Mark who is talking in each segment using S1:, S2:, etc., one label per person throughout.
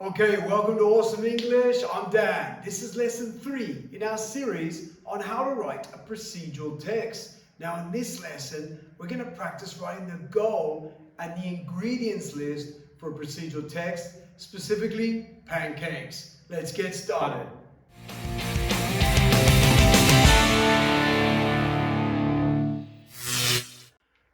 S1: Okay, welcome to Awesome English. I'm Dan. This is lesson 3 in our series on how to write a procedural text. Now in this lesson, we're going to practice writing the goal and the ingredients list for a procedural text, specifically pancakes. Let's get started.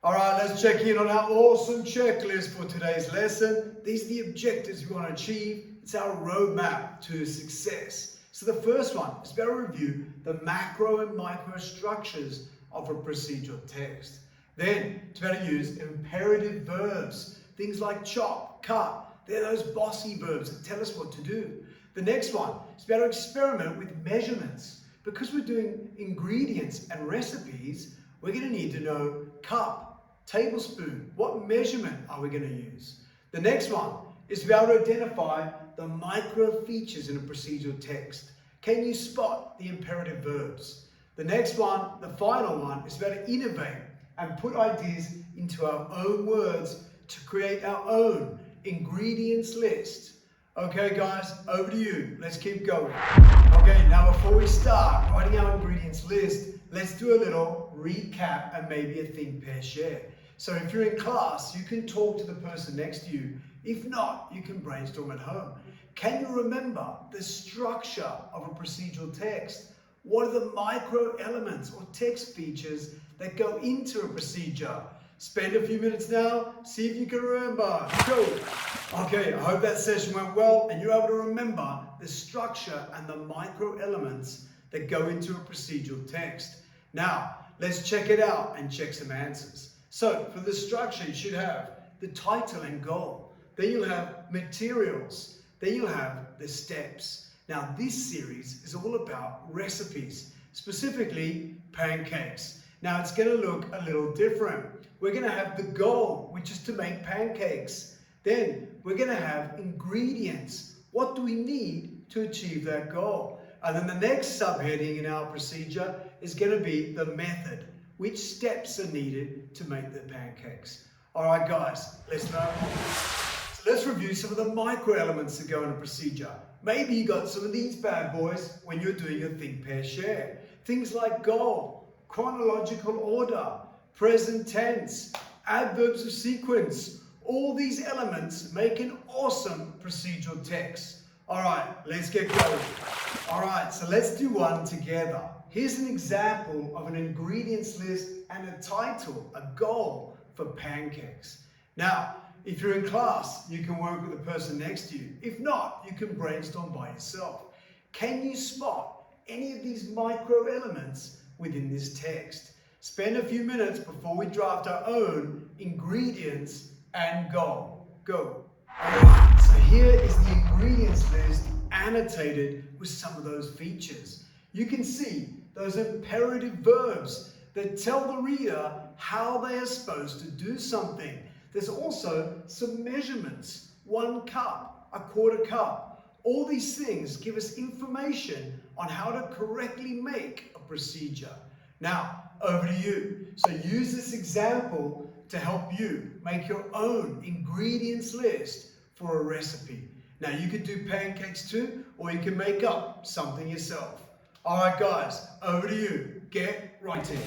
S1: Alright, let's check in on our awesome checklist for today's lesson. These are the objectives we want to achieve. It's our roadmap to success. So the first one is to review the macro and micro structures of a procedural text. Then, to use imperative verbs, things like chop, cut. They're those bossy verbs that tell us what to do. The next one is to experiment with measurements. Because we're doing ingredients and recipes, we're going to need to know cup, tablespoon. What measurement are we going to use? The next one is to be able to identify the micro features in a procedural text. Can you spot the imperative verbs? The next one, the final one, is about to innovate and put ideas into our own words to create our own ingredients list. Okay guys, over to you. Let's keep going. Okay, now before we start writing our ingredients list, let's do a little recap and maybe a think, pair, share. So if you're in class, you can talk to the person next to you. If not, you can brainstorm at home. Can you remember the structure of a procedural text? What are the micro elements or text features that go into a procedure? Spend a few minutes now, see if you can remember. Go! Okay, I hope that session went well and you're able to remember the structure and the micro elements that go into a procedural text. Now, let's check it out and check some answers. So, for the structure, you should have the title and goal. Then you'll have materials. Then you'll have the steps. Now, this series is all about recipes, specifically pancakes. Now, it's going to look a little different. We're going to have the goal, which is to make pancakes. Then, we're going to have ingredients. What do we need to achieve that goal? And then the next subheading in our procedure is going to be the method. Which steps are needed to make the pancakes? Alright guys, let's learn more. So let's review some of the micro elements that go in a procedure. Maybe you got some of these bad boys when you're doing your think, pair, share. Things like goal, chronological order, present tense, adverbs of sequence. All these elements make an awesome procedural text. Alright, let's get going. Alright, so let's do one together. Here's an example of an ingredients list and a title, a goal for pancakes. Now, if you're in class, you can work with the person next to you. If not, you can brainstorm by yourself. Can you spot any of these micro elements within this text? Spend a few minutes before we draft our own ingredients and goal. Go. Alright, so here is the ingredients list annotated with some of those features. You can see those imperative verbs that tell the reader how they are supposed to do something. There's also some measurements, 1 cup, a quarter cup. All these things give us information on how to correctly make a procedure. Now, over to you. So use this example to help you make your own ingredients list for a recipe. Now, you could do pancakes too, or you can make up something yourself. Alright guys, over to you. Get writing.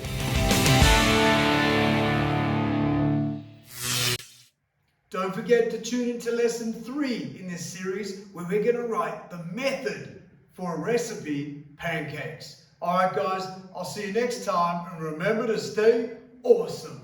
S1: Don't forget to tune into lesson 3 in this series where we're going to write the method for a recipe, pancakes. Alright guys, I'll see you next time and remember to stay awesome.